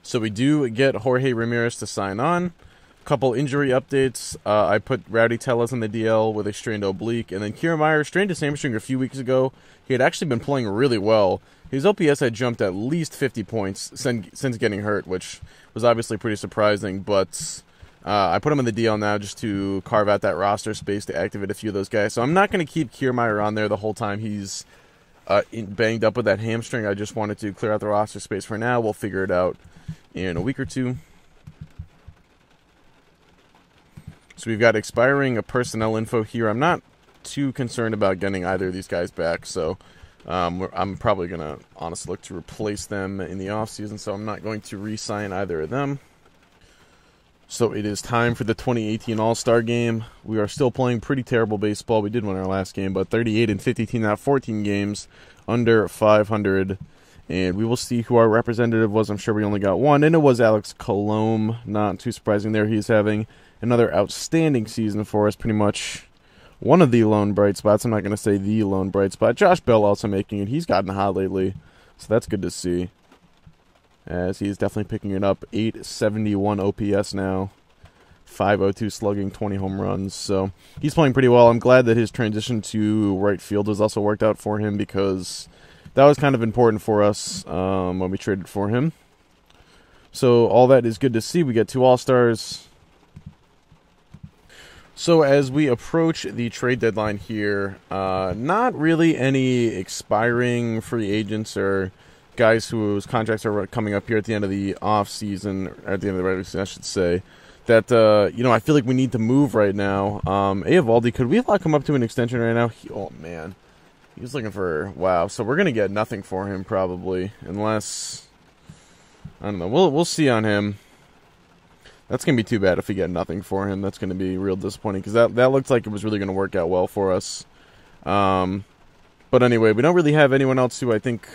So we do get Jorge Ramirez to sign on. Couple injury updates. I put Rowdy Tellez on the DL with a strained oblique, and then Kiermaier strained his hamstring a few weeks ago. He had actually been playing really well. His OPS had jumped at least 50 points since getting hurt, which was obviously pretty surprising, but I put him on the DL now just to carve out that roster space to activate a few of those guys. So I'm not going to keep Kiermaier on there the whole time he's banged up with that hamstring. I just wanted to clear out the roster space for now. We'll figure it out in a week or two. So we've got expiring personnel info here. I'm not too concerned about getting either of these guys back, so I'm probably going to honestly look to replace them in the offseason, so I'm not going to re-sign either of them. So it is time for the 2018 All-Star Game. We are still playing pretty terrible baseball. We did win our last game, but 38-15 out of 14 games, under 500. And we will see who our representative was. I'm sure we only got one, and it was Alex Colomb. Not too surprising there. He's having another outstanding season for us, pretty much one of the lone bright spots. I'm not going to say the lone bright spot. Josh Bell also making it. He's gotten hot lately, so that's good to see, as he's definitely picking it up. 871 OPS now, 502 slugging, 20 home runs. So he's playing pretty well. I'm glad that his transition to right field has also worked out for him, because that was kind of important for us when we traded for him. So all that is good to see. We get 2 All-Stars. So as we approach the trade deadline here, not really any expiring free agents or guys whose contracts are coming up here at the end of the off season, or at the end of the regular season, I should say, that I feel like we need to move right now. Eovaldi, could we lock him up to an extension right now? Oh man, he's looking for wow. So we're gonna get nothing for him probably, unless I don't know. We'll see on him. That's going to be too bad if we get nothing for him. That's going to be real disappointing, because that looked like it was really going to work out well for us. But anyway, we don't really have anyone else who I think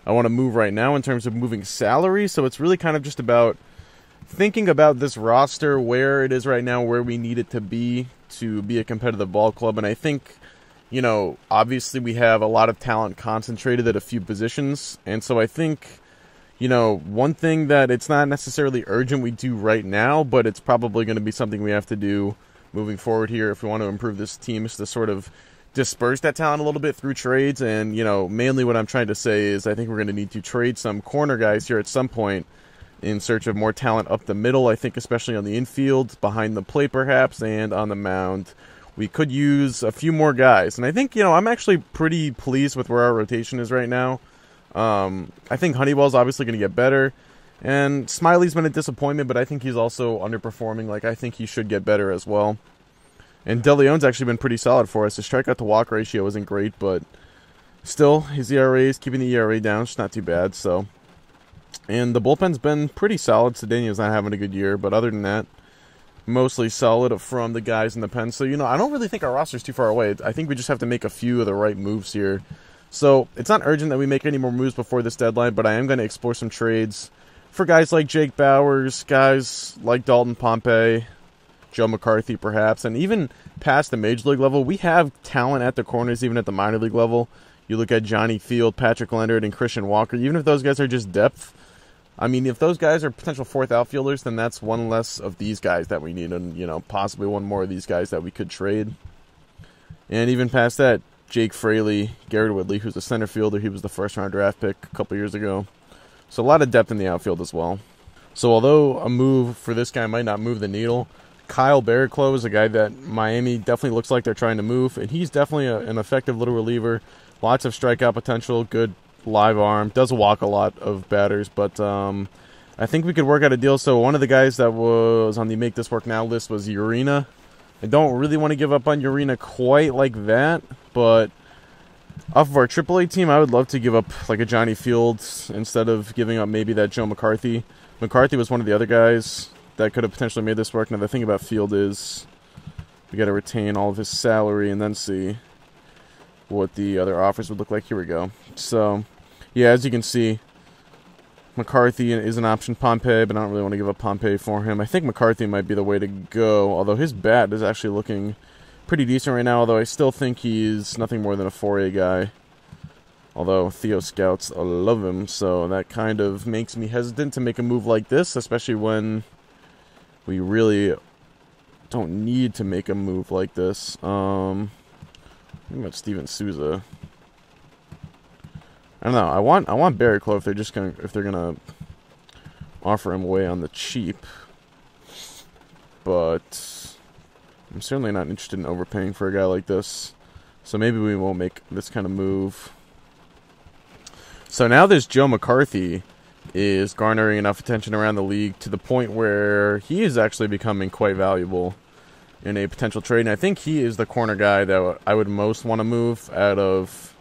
I want to move right now in terms of moving salary. So it's really kind of just about thinking about this roster, where it is right now, where we need it to be a competitive ball club. And I think, obviously we have a lot of talent concentrated at a few positions. And so I think, one thing that it's not necessarily urgent we do right now, but it's probably going to be something we have to do moving forward here if we want to improve this team, is to sort of disperse that talent a little bit through trades. And, mainly what I'm trying to say is I think we're going to need to trade some corner guys here at some point in search of more talent up the middle. I think especially on the infield, behind the plate perhaps, and on the mound. We could use a few more guys. And I think, I'm actually pretty pleased with where our rotation is right now. I think Honeywell's obviously going to get better, and Smiley's been a disappointment, but I think he's also underperforming. I think he should get better as well. And De Leon's actually been pretty solid for us. His strikeout to walk ratio isn't great, but still, his ERA is keeping the ERA down. It's not too bad. So, and the bullpen's been pretty solid. Cedeno's not having a good year, but other than that, mostly solid from the guys in the pen. So, I don't really think our roster's too far away. I think we just have to make a few of the right moves here. So it's not urgent that we make any more moves before this deadline, but I am going to explore some trades for guys like Jake Bowers, guys like Dalton Pompey, Joe McCarthy perhaps, and even past the major league level. We have talent at the corners, even at the minor league level. You look at Johnny Field, Patrick Leonard, and Christian Walker. Even if those guys are just depth, I mean, if those guys are potential fourth outfielders, then that's one less of these guys that we need, and possibly one more of these guys that we could trade. And even past that, Jake Fraley, Garrett Whitley, who's a center fielder. He was the first-round draft pick a couple years ago. So a lot of depth in the outfield as well. So although a move for this guy might not move the needle, Kyle Barraclough is a guy that Miami definitely looks like they're trying to move, and he's definitely an effective little reliever. Lots of strikeout potential, good live arm, does walk a lot of batters, but I think we could work out a deal. So one of the guys that was on the Make This Work Now list was Urena. I don't really want to give up on Urena quite like that, but off of our AAA team, I would love to give up like a Johnny Fields instead of giving up maybe that Joe McCarthy. McCarthy was one of the other guys that could have potentially made this work. Now, the thing about Field is we got to retain all of his salary and then see what the other offers would look like. Here we go. So, yeah, as you can see, McCarthy is an option. Pompey, but I don't really want to give up Pompey for him. I think McCarthy might be the way to go, although his bat is actually looking pretty decent right now, although I still think he's nothing more than a 4A guy. Although Theo scouts love him, so that kind of makes me hesitant to make a move like this, especially when we really don't need to make a move like this. What about Steven Souza? I don't know. I want Barry Clough if they're gonna offer him away on the cheap. But I'm certainly not interested in overpaying for a guy like this. So maybe we won't make this kind of move. So now this Joe McCarthy is garnering enough attention around the league to the point where he is actually becoming quite valuable in a potential trade. And I think he is the corner guy that I would most want to move out of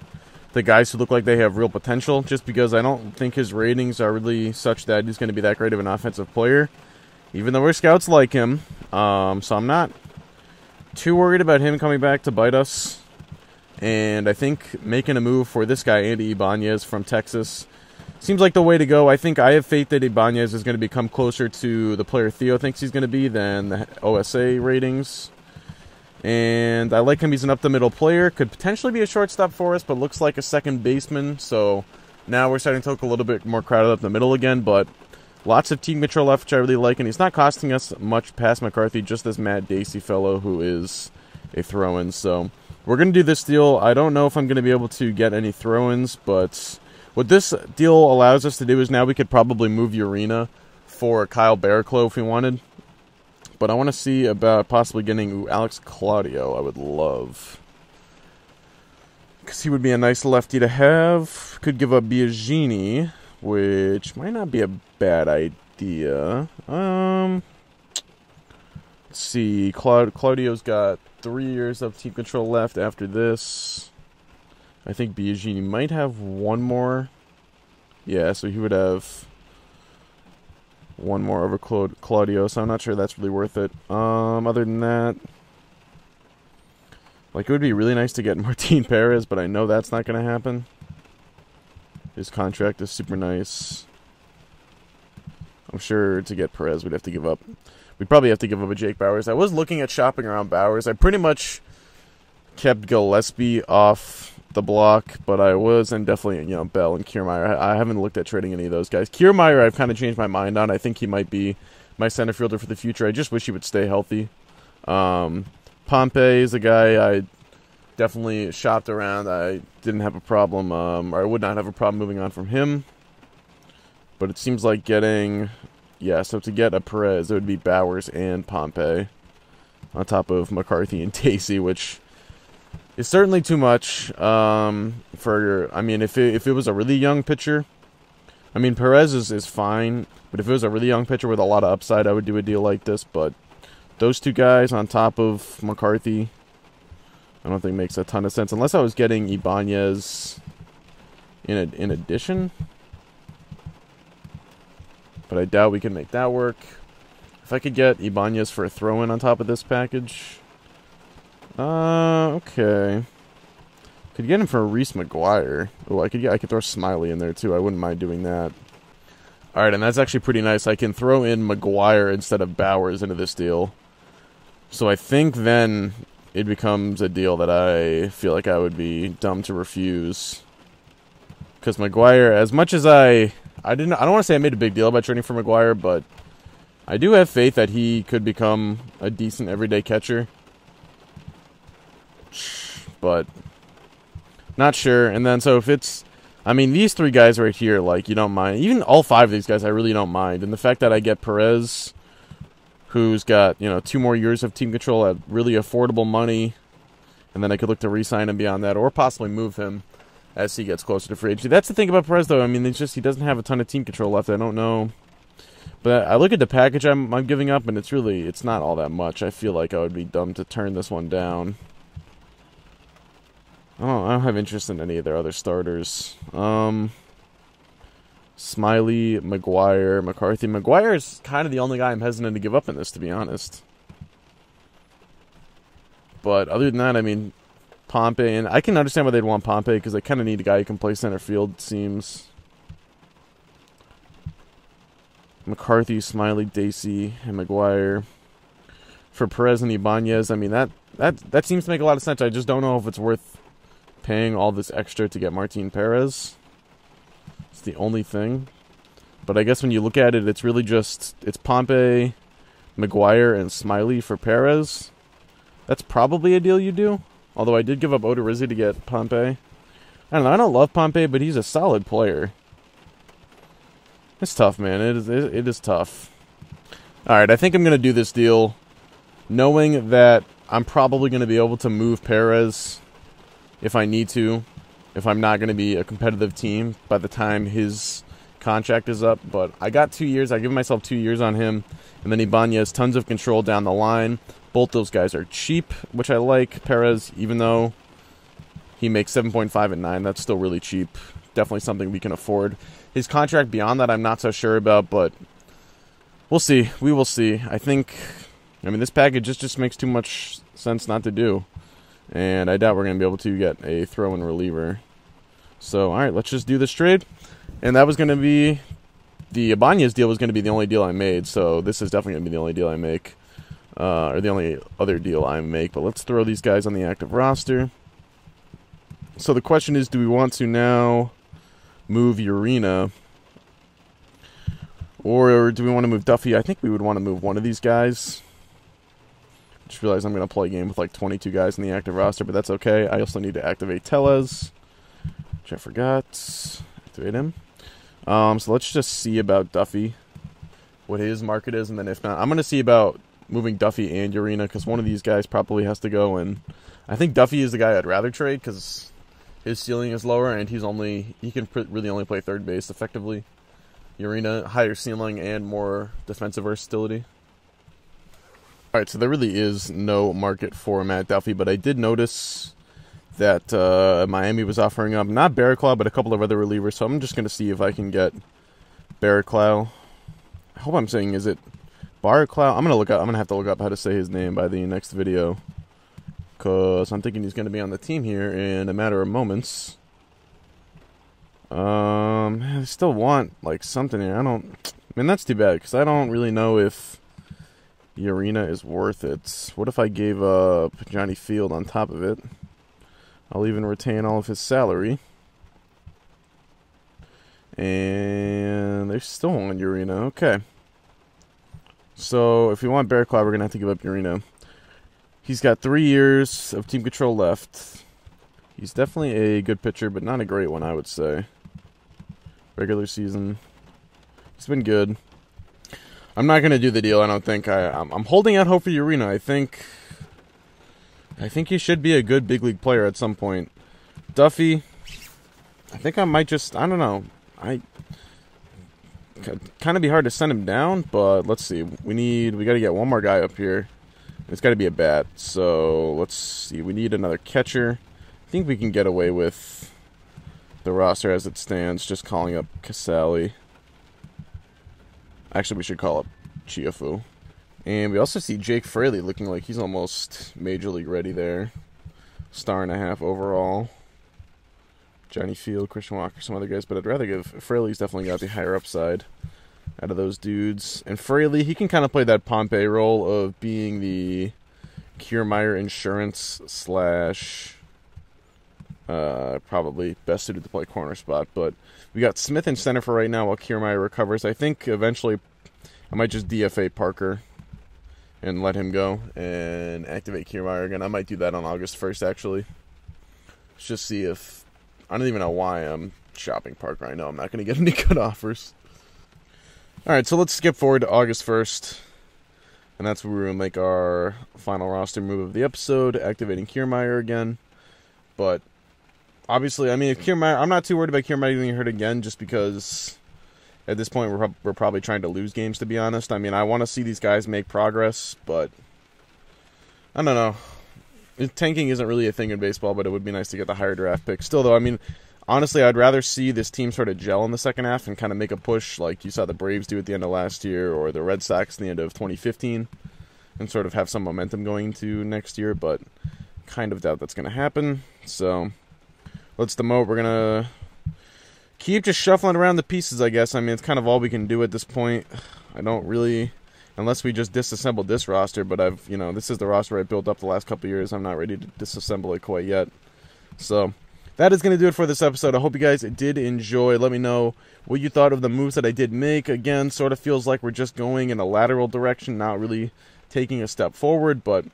the guys who look like they have real potential, just because I don't think his ratings are really such that he's going to be that great of an offensive player, even though our scouts like him. So I'm not too worried about him coming back to bite us. And I think making a move for this guy, Andy Ibanez from Texas, seems like the way to go. I think I have faith that Ibanez is going to become closer to the player Theo thinks he's going to be than the OSA ratings. And I like him. He's an up-the-middle player. Could potentially be a shortstop for us, but looks like a second baseman. So now we're starting to look a little bit more crowded up the middle again. But lots of team control left, which I really like. And he's not costing us much past McCarthy, just this Matt Dacey fellow who is a throw-in. So we're going to do this deal. I don't know if I'm going to be able to get any throw-ins, but what this deal allows us to do is now we could probably move Urena for Kyle Barraclough if we wanted. But I want to see about possibly getting Alex Claudio. I would love, because he would be a nice lefty to have. Could give up Biagini, which might not be a bad idea. Let's see. Claudio's got 3 years of team control left after this. I think Biagini might have one more. Yeah, so he would have one more over Claudio, so I'm not sure that's really worth it. Other than that, like, it would be really nice to get Martin Perez, but I know that's not going to happen. His contract is super nice. I'm sure to get Perez, we'd have to give up. We'd probably have to give up a Jake Bowers. I was looking at shopping around Bowers. I pretty much kept Gillespie off the block, but I was, and definitely, Bell and Kiermaier. I haven't looked at trading any of those guys. Kiermaier, I've kind of changed my mind on. I think he might be my center fielder for the future. I just wish he would stay healthy. Pompey is a guy I definitely shopped around. I didn't have a problem, or I would not have a problem moving on from him. But it seems like getting, so to get a Perez, it would be Bowers and Pompey on top of McCarthy and Dacey, which is certainly too much if it was a really young pitcher. Perez is fine, but if it was a really young pitcher with a lot of upside, I would do a deal like this. But those two guys on top of McCarthy, I don't think makes a ton of sense, unless I was getting Ibanez in addition. But I doubt we can make that work. If I could get Ibanez for a throw-in on top of this package, okay. Could get him for Reese McGuire. Oh, I could throw Smiley in there too. I wouldn't mind doing that. All right, and that's actually pretty nice. I can throw in McGuire instead of Bowers into this deal. So I think then it becomes a deal that I feel like I would be dumb to refuse. Because McGuire, as much as I don't want to say I made a big deal about trading for McGuire, but I do have faith that he could become a decent everyday catcher. But not sure. And then so if it's, these three guys right here, like, you don't mind. Even all five of these guys, I really don't mind. And the fact that I get Perez, who's got, 2 more years of team control at really affordable money, and then I could look to re-sign him beyond that, or possibly move him as he gets closer to free agency. That's the thing about Perez, though. It's just he doesn't have a ton of team control left. I don't know. But I look at the package I'm giving up, and it's not all that much. I feel like I would be dumb to turn this one down. Oh, I don't have interest in any of their other starters. Smiley, McGuire, McCarthy. McGuire is kind of the only guy I'm hesitant to give up in this, to be honest. But other than that, Pompey, and I can understand why they'd want Pompey, because they kind of need a guy who can play center field, it seems. McCarthy, Smiley, Dacey, and McGuire. For Perez and Ibanez, that seems to make a lot of sense. I just don't know if it's worth paying all this extra to get Martin Perez. It's the only thing. But I guess when you look at it, it's really just, it's Pompey, Maguire, and Smiley for Perez. That's probably a deal you do. Although I did give up Odorizzi to get Pompey. I don't know, I don't love Pompey, but he's a solid player. It's tough, man. It is tough. Alright, I think I'm going to do this deal knowing that I'm probably going to be able to move Perez if I need to, if I'm not going to be a competitive team by the time his contract is up. But I got 2 years. I give myself 2 years on him. And then Ibanez, tons of control down the line. Both those guys are cheap, which I like. Perez, even though he makes 7.5 and 9, that's still really cheap. Definitely something we can afford. His contract beyond that, I'm not so sure about, but we'll see. We will see. I mean, this package just makes too much sense not to do. And I doubt we're going to be able to get a throw-in reliever. So, alright, let's just do this trade. And that was going to be, the Ibanez deal was going to be the only deal I made, so this is definitely going to be the only deal I make. Or the only other deal I make. But let's throw these guys on the active roster. So the question is, do we want to now move Urena? Or do we want to move Duffy? I think we would want to move one of these guys. Just realized I'm going to play a game with like 22 guys in the active roster, but that's okay. I also need to activate Tellez, which I forgot. Activate him. So let's just see about Duffy, what his market is, and then if not, I'm going to see about moving Duffy and Urena, because one of these guys probably has to go, and I think Duffy is the guy I'd rather trade, because his ceiling is lower, and he can really only play third base effectively. Urena, higher ceiling and more defensive versatility. Alright, so there really is no market for Matt Duffy, but I did notice that Miami was offering up, not Barraclough, but a couple of other relievers, so I'm just going to see if I can get Barraclough. I hope I'm saying, is it Barraclough? I'm going to have to look up how to say his name by the next video, because I'm thinking he's going to be on the team here in a matter of moments. I still want, like, something here. I mean, that's too bad, because I don't really know if Urena is worth it. What if I gave up Johnny Field on top of it? I'll even retain all of his salary. And they still want Urena. Okay. So, if we want Barraclough, we're going to have to give up Urena. He's got 3 years of team control left. He's definitely a good pitcher, but not a great one, I would say. Regular season. He's been good. I'm not going to do the deal, I don't think. I'm holding out hope for Urena. I think he should be a good big league player at some point. Duffy, I think I might just, I don't know. Kind of be hard to send him down, but let's see. We got to get one more guy up here. It's got to be a bat. So let's see. We need another catcher. I think we can get away with the roster as it stands, just calling up Casali. Actually, we should call up Chiafu. And we also see Jake Fraley looking like he's almost major league ready there. 1.5 overall. Johnny Field, Christian Walker, some other guys, but I'd rather give Fraley's definitely got the higher upside out of those dudes. And Fraley, he can kind of play that Pompey role of being the Kiermaier insurance / probably best suited to play corner spot. But we got Smith in center for right now while Kiermaier recovers. I think eventually I might just DFA Parker and let him go and activate Kiermaier again. I might do that on August 1st, actually. Let's just see if... I don't even know why I'm shopping Parker. I know I'm not going to get any good offers. Alright, so let's skip forward to August 1st. And that's where we'll make our final roster move of the episode, activating Kiermaier again. But obviously, I mean, if Kiermaier, I'm not too worried about Kiermaier getting hurt again, just because at this point we're probably trying to lose games, to be honest. I mean, I want to see these guys make progress, but I don't know. Tanking isn't really a thing in baseball, but it would be nice to get the higher draft pick. Still, though, I mean, honestly, I'd rather see this team sort of gel in the second half and kind of make a push like you saw the Braves do at the end of last year or the Red Sox at the end of 2015 and sort of have some momentum going to next year, but kind of doubt that's going to happen. So let's demote. We're going to keep just shuffling around the pieces, I guess. I mean, it's kind of all we can do at this point. I don't really... Unless we just disassembled this roster, but this is the roster I built up the last couple of years. I'm not ready to disassemble it quite yet. So, that is going to do it for this episode. I hope you guys did enjoy. Let me know what you thought of the moves that I did make. Again, sort of feels like we're just going in a lateral direction, not really taking a step forward, but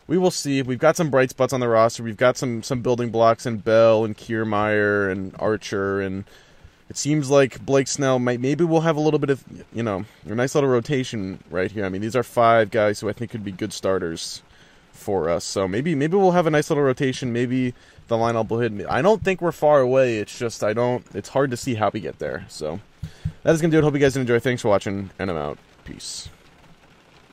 we will see. We've got some bright spots on the roster. We've got some building blocks in Bell and Kiermaier and Archer, and it seems like Blake Snell maybe we'll have a little bit of, you know, a nice little rotation right here. I mean, these are 5 guys who I think could be good starters for us. So maybe we'll have a nice little rotation. Maybe the lineup will hit me. I don't think we're far away. It's just it's hard to see how we get there. So that is going to do it. Hope you guys enjoy. Thanks for watching, and I'm out. Peace.